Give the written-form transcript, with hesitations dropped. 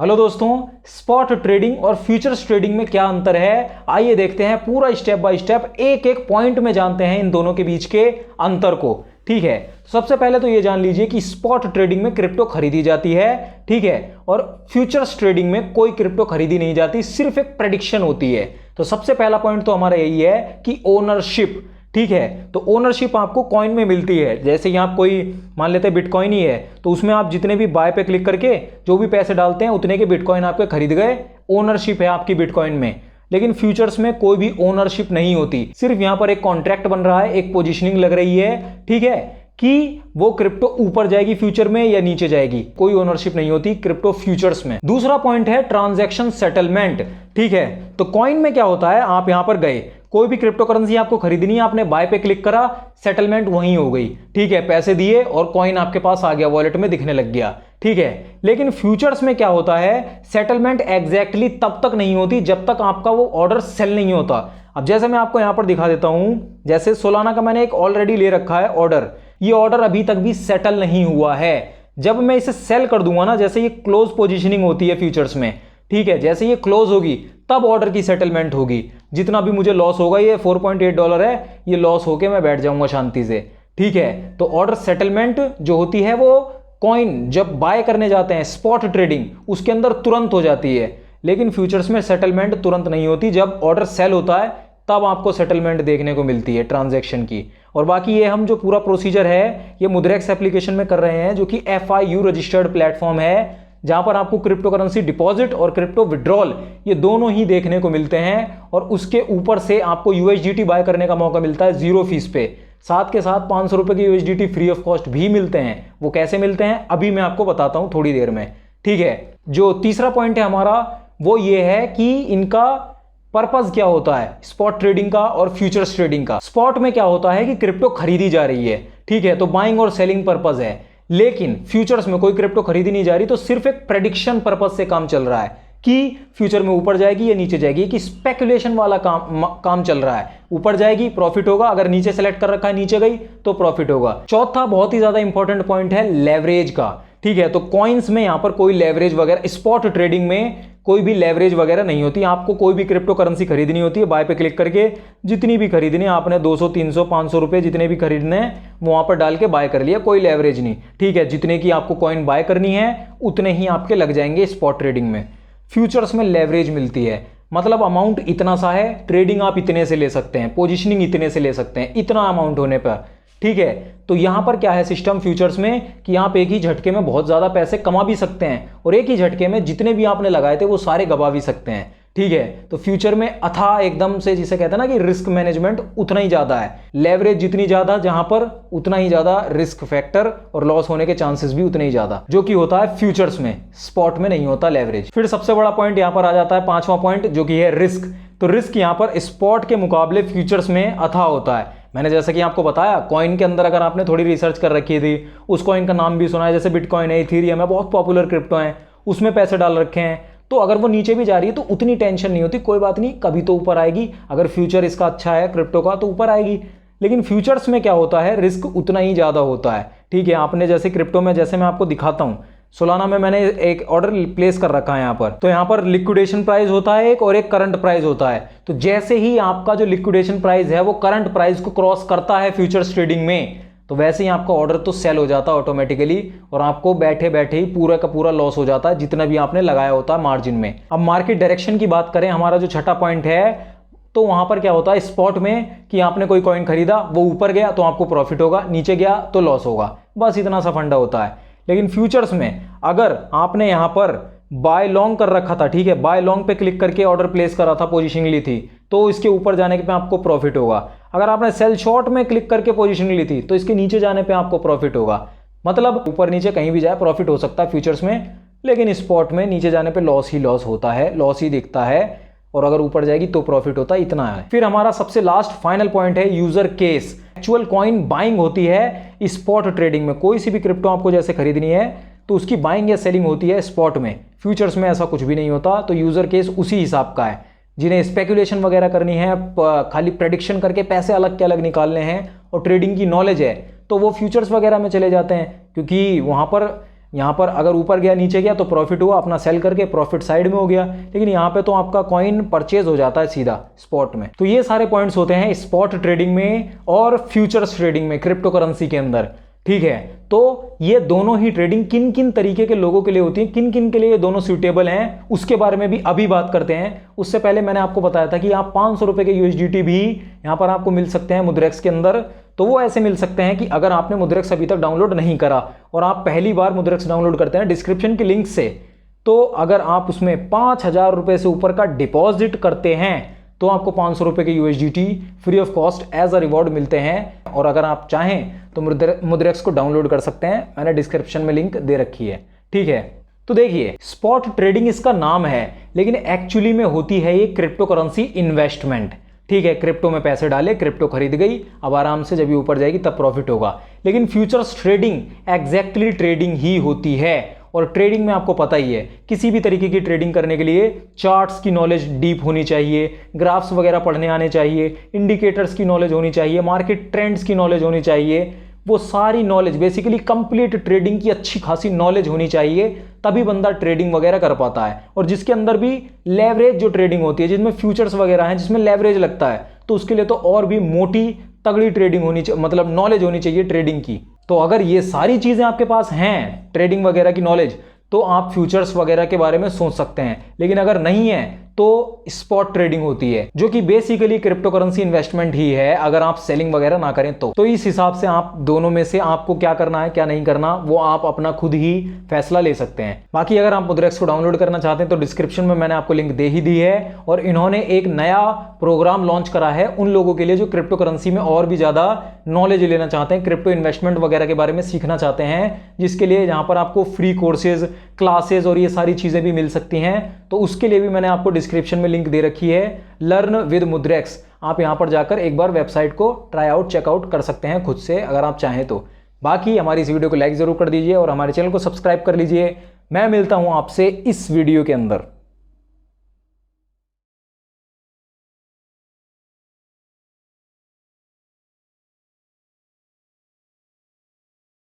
Hello दोस्तों, spot trading और futures trading में क्या अंतर है, आइए देखते हैं पूरा स्टेप बाय स्टेप, एक एक पॉइंट में जानते हैं इन दोनों के बीच के अंतर को। ठीक है, सबसे पहले तो ये जान लीजिए कि स्पॉट ट्रेडिंग में क्रिप्टो खरीदी जाती है, ठीक है, और फ्यूचर्स ट्रेडिंग में कोई क्रिप्टो खरीदी नहीं जाती, सिर्फ एक प्रेडिक्शन होती है। तो सबसे पहला पॉइंट तो हमारा यही है कि ओनरशिप। ठीक है, तो ओनरशिप आपको कॉइन में मिलती है। जैसे कि आप कोई मान लेते हैं बिटकॉइन ही है, तो उसमें आप जितने भी बाय पे क्लिक करके जो भी पैसे डालते हैं उतने के बिटकॉइन आपके खरीद गए, ओनरशिप है आपकी बिटकॉइन में। लेकिन फ्यूचर्स में कोई भी ओनरशिप नहीं होती, सिर्फ यहां पर एक कॉन्ट्रैक्ट बन रहा है, एक पोजीशनिंग लग रही है, ठीक है, कि वो क्रिप्टो ऊपर जाएगी फ्यूचर में या नीचे जाएगी, कोई ओनरशिप नहीं होती क्रिप्टो फ्यूचर्स में। दूसरा पॉइंट है ट्रांजैक्शन सेटलमेंट। ठीक है, तो कॉइन में क्या होता है, आप यहां पर गए, कोई भी क्रिप्टो करेंसी आपको खरीदनी है, आपने बाय पे क्लिक करा, सेटलमेंट वहीं हो गई, ठीक है, पैसे दिए और कॉइन आपके पास आ गया, वॉलेट में दिखने लग गया। ठीक है, लेकिन फ्यूचर्स में क्या होता है, सेटलमेंट एग्जैक्टली तब तक नहीं होती जब तक आपका वो ऑर्डर सेल नहीं होता। अब जैसे मैं आपको यहां पर दिखा देता हूं, जैसे सोलाना का मैंने एक ऑलरेडी ले रखा है ऑर्डर, ये ऑर्डर अभी तक भी सेटल नहीं हुआ है। जब मैं इसे सेल कर दूंगा ना, जैसे ये क्लोज पोजीशनिंग होती है फ्यूचर्स में, ठीक है, जैसे ये क्लोज होगी तब ऑर्डर की सेटलमेंट होगी। जितना भी मुझे लॉस होगा, ये $4.8 है, ये लॉस होके मैं बैठ जाऊंगा शांति से। ठीक है, तो ऑर्डर सेटलमेंट जो होती है वो कॉइन जब बाय करने जाते हैं, स्पॉट ट्रेडिंग, उसके अंदर तुरंत हो जाती है। लेकिन फ्यूचर्स में सेटलमेंट तुरंत नहीं होती, जब ऑर्डर सेल होता है तब आपको सेटलमेंट देखने को मिलती है ट्रांजैक्शन की। और बाकी ये हम जो पूरा प्रोसीजर है ये मुद्रेक्स एप्लीकेशन में कर रहे हैं, जो कि FIU रजिस्टर्ड प्लेटफॉर्म है, जहां पर आपको क्रिप्टो करेंसी डिपॉजिट और क्रिप्टो विड्रॉल ये दोनों ही देखने को मिलते हैं। और उसके ऊपर से आपको USDT बाय करने का मौका मिलता है 0 फीस पे। साथ के साथ 500 रुपए के USDT फ्री ऑफ कॉस्ट भी मिलते हैं। वो कैसे मिलते हैं अभी मैं आपको बताता हूं थोड़ी देर में। ठीक है, जो तीसरा पॉइंट है हमारा वो ये है कि इनका पर्पस क्या होता है, स्पॉट ट्रेडिंग का और फ्यूचर्स ट्रेडिंग का। स्पॉट में क्या होता है कि क्रिप्टो खरीदी जा रही है, ठीक है, तो बाइंग और सेलिंग पर्पस है। लेकिन फ्यूचर्स में कोई क्रिप्टो खरीदी नहीं जा रही, तो सिर्फ एक प्रेडिक्शन पर्पस से काम चल रहा है कि फ्यूचर में ऊपर जाएगी या नीचे जाएगी, कि स्पेकुलेशन वाला काम चल रहा है। ऊपर जाएगी प्रॉफिट होगा, अगर नीचे सेलेक्ट कर रखा है नीचे गई तो प्रॉफिट होगा। चौथा बहुत ही ज्यादा इंपॉर्टेंट पॉइंट है लेवरेज का। ठीक है, तो कॉइन्स में यहां पर कोई लेवरेज वगैरह, स्पॉट ट्रेडिंग में कोई भी लेवरेज वगैरह नहीं होती। आपको कोई भी क्रिप्टो करेंसी खरीदनी होती है, बाय पे क्लिक करके जितनी भी खरीदनी है आपने, 200 300 500 रुपए जितने भी खरीदने हैं वहां पर डाल के बाय कर लिया, कोई लेवरेज नहीं। ठीक है, जितने की आपको कॉइन बाय करनी है उतने ही आपके लग जाएंगे स्पॉट ट्रेडिंग में। फ्यूचर्स में लेवरेज मिलती है, मतलब अमाउंट इतना सा है, ट्रेडिंग आप इतने से ले सकते हैं, पोजीशनिंग इतने से ले सकते हैं, इतना अमाउंट होने पर। ठीक है, तो यहां पर क्या है सिस्टम फ्यूचर्स में कि आप एक ही झटके में बहुत ज्यादा पैसे कमा भी सकते हैं और एक ही झटके में जितने भी आपने लगाए थे वो सारे गवा भी सकते हैं। ठीक है, तो फ्यूचर में अथाह एकदम से, जिसे कहते हैं ना कि रिस्क मैनेजमेंट उतना ही ज्यादा है, लेवरेज जितनी ज्यादा जहां पर उतना ही ज्यादा रिस्क फैक्टर और लॉस होने के चांसेस भी उतने ही ज्यादा, जो कि होता है फ्यूचर्स में, स्पॉट में नहीं होता लेवरेज। फिर सबसे बड़ा पॉइंट यहां पर आ जाता है, पांचवा पॉइंट, जो कि है रिस्क। तो रिस्क यहां पर स्पॉट के मुकाबले फ्यूचर्स में अथाह होता है। मैंने जैसे कि आपको बताया, कॉइन के अंदर अगर आपने थोड़ी रिसर्च कर रखी थी, उस कॉइन का नाम भी सुना है, जैसे बिटकॉइन है, इथेरियम है, बहुत पॉपुलर क्रिप्टो हैं, उसमें पैसे डाल रखे हैं, तो अगर वो नीचे भी जा रही है तो उतनी टेंशन नहीं होती, कोई बात नहीं, कभी तो ऊपर आएगी। अगर फ्यूचर इसका अच्छा है क्रिप्टो का तो ऊपर आएगी। लेकिन फ्यूचर्स में क्या होता है, रिस्क उतना ही ज्यादा होता है। ठीक है, आपने जैसे क्रिप्टो में, जैसे मैं आपको दिखाता हूं, सोलाना में मैंने एक ऑर्डर प्लेस कर रखा है यहाँ पर, तो यहाँ पर लिक्विडेशन प्राइस होता है एक, और एक करंट प्राइस होता है। तो जैसे ही आपका जो लिक्विडेशन प्राइस है वो करंट प्राइस को क्रॉस करता है फ्यूचर्स ट्रेडिंग में, तो वैसे ही आपका ऑर्डर तो सेल हो जाता है ऑटोमेटिकली, और आपको बैठे बैठे ही पूरा का पूरा लॉस हो जाता है जितना भी आपने लगाया होता है मार्जिन में। अब मार्केट डायरेक्शन की बात करें, हमारा जो छठा पॉइंट है, तो वहां पर क्या होता है स्पॉट में कि आपने कोई कॉइन खरीदा, वो ऊपर गया तो आपको प्रॉफिट होगा, नीचे गया तो लॉस होगा, बस इतना सा फंडा होता है। लेकिन फ्यूचर्स में अगर आपने यहां पर बाय लॉन्ग कर रखा था, ठीक है, बाय लॉन्ग पे क्लिक करके ऑर्डर प्लेस करा था, पोजीशन ली थी, तो इसके ऊपर जाने पे आपको प्रॉफिट होगा। अगर आपने सेल शॉर्ट में क्लिक करके पोजीशन ली थी तो इसके नीचे जाने पे आपको प्रॉफिट होगा। मतलब ऊपर नीचे कहीं भी जाए प्रॉफिट हो सकता है फ्यूचर्स में, लेकिन स्पॉट में नीचे जाने पे लॉस ही लॉस होता है, लॉस ही दिखता है, और अगर ऊपर जाएगी तो प्रॉफिट होता है, इतना है। फिर हमारा सबसे लास्ट फाइनल पॉइंट है user case. Actual coin buying होती है स्पॉट ट्रेडिंग में, कोई सी भी क्रिप्टो आपको जैसे खरीदनी है तो उसकी बाइंग या सेलिंग होती है स्पॉट में। फ्यूचर्स में ऐसा कुछ भी नहीं होता, तो यूजर केस उसी हिसाब का है। जिन्हें स्पेकुलेशन वगैरह करनी है, खाली प्रेडिक्शन करके पैसे अलग के अलग निकालने हैं और ट्रेडिंग की नॉलेज है, तो वो फ्यूचर्स वगैरह में चले जाते हैं, क्योंकि वहां पर यहाँ पर अगर ऊपर गया नीचे गया तो प्रॉफिट हुआ, अपना सेल करके प्रॉफिट साइड में हो गया, लेकिन यहाँ पे तो आपका कॉइन परचेज हो जाता है सीधा स्पॉट में। तो ये सारे पॉइंट्स होते हैं स्पॉट ट्रेडिंग में और फ्यूचर्स ट्रेडिंग में क्रिप्टो करेंसी के अंदर, ठीक है। तो ये दोनों ही ट्रेडिंग किन किन तरीके के लोगों के लिए होती है, किन किन के लिए ये दोनों सूटेबल हैं, उसके बारे में भी अभी बात करते हैं। उससे पहले मैंने आपको बताया था कि आप 500 रुपए के यूएसडीटी भी यहाँ पर आपको मिल सकते हैं मुद्रेक्स के अंदर। तो वो ऐसे मिल सकते हैं कि अगर आपने मुद्रेक्स अभी तक डाउनलोड नहीं करा और आप पहली बार मुद्रेक्स डाउनलोड करते हैं डिस्क्रिप्शन के लिंक से, तो अगर आप उसमें 5000 रुपए से ऊपर का डिपॉजिट करते हैं तो आपको 500 रुपए के USDT free of cost as a reward मिलते हैं। और अगर आप चाहें तो मुद्रेक्स को डाउनलोड कर सकते हैं, मैंने डिस्क्रिप्शन में लिंक दे रखी है, ठीक है। तो देखिए स्पॉट ट्रेडिंग इसका नाम है, लेकिन एक्चुअली में होती है ये क्रिप्टो करेंसी इन्वेस्टमेंट, ठीक है। क्रिप्टो में पैसे डाले, क्रिप्टो खरीद गई, अब आराम से जब ये ऊपर जाएगी तब प्रॉफिट होगा। लेकिन फ्यूचर्स ट्रेडिंग एग्जैक्टली ट्रेडिंग ही होती है। और ट्रेडिंग में आपको पता ही है, किसी भी तरीके की ट्रेडिंग करने के लिए चार्ट्स की नॉलेज डीप होनी चाहिए, ग्राफ्स वगैरह पढ़ने आने चाहिए, इंडिकेटर्स की नॉलेज होनी चाहिए, मार्केट ट्रेंड्स की नॉलेज होनी चाहिए। वो सारी नॉलेज बेसिकली कंप्लीट ट्रेडिंग की अच्छी खासी नॉलेज होनी चाहिए, तभी बंदा ट्रेडिंग वगैरह कर पाता है। और जिसके अंदर भी लेवरेज जो ट्रेडिंग होती है, जिसमें फ्यूचर्स वगैरह हैं, जिसमें लेवरेज लगता है, तो उसके लिए तो और भी मोटी तगड़ी ट्रेडिंग होनी चाहिए, मतलब नॉलेज होनी चाहिए ट्रेडिंग की। तो अगर ये सारी चीजें आपके पास हैं, ट्रेडिंग वगैरह की नॉलेज, तो आप फ्यूचर्स वगैरह के बारे में सोच सकते हैं। लेकिन अगर नहीं है तो स्पॉट ट्रेडिंग होती है, जो कि बेसिकली क्रिप्टो करेंसी इन्वेस्टमेंट ही है, अगर आप सेलिंग वगैरह ना करें तो इस हिसाब से आप दोनों में से आपको क्या करना है क्या नहीं करना, वो आप अपना खुद ही फैसला ले सकते हैं। बाकी अगर आप मुद्रेक्स को डाउनलोड करना चाहते हैं तो डिस्क्रिप्शन में मैंने आपको लिंक दे ही दी है। और इन्होंने एक नया प्रोग्राम लॉन्च करा है उन लोगों के लिए जो क्रिप्टो करेंसी में और भी ज्यादा नॉलेज लेना चाहते हैं, क्रिप्टो इन्वेस्टमेंट वगैरह के बारे में सीखना चाहते हैं, जिसके लिए यहाँ पर आपको फ्री कोर्सेज, क्लासेज और ये सारी चीजें भी मिल सकती हैं। तो उसके लिए भी मैंने आपको डिस्क्रिप्शन में लिंक दे रखी है, लर्न विद मुद्रेक्स। आप यहां पर जाकर एक बार वेबसाइट को ट्राई आउट, चेकआउट कर सकते हैं खुद से अगर आप चाहें तो। बाकी हमारी इस वीडियो को लाइक जरूर कर दीजिए और हमारे चैनल को सब्सक्राइब कर लीजिए। मैं मिलता हूं आपसे इस वीडियो के अंदर।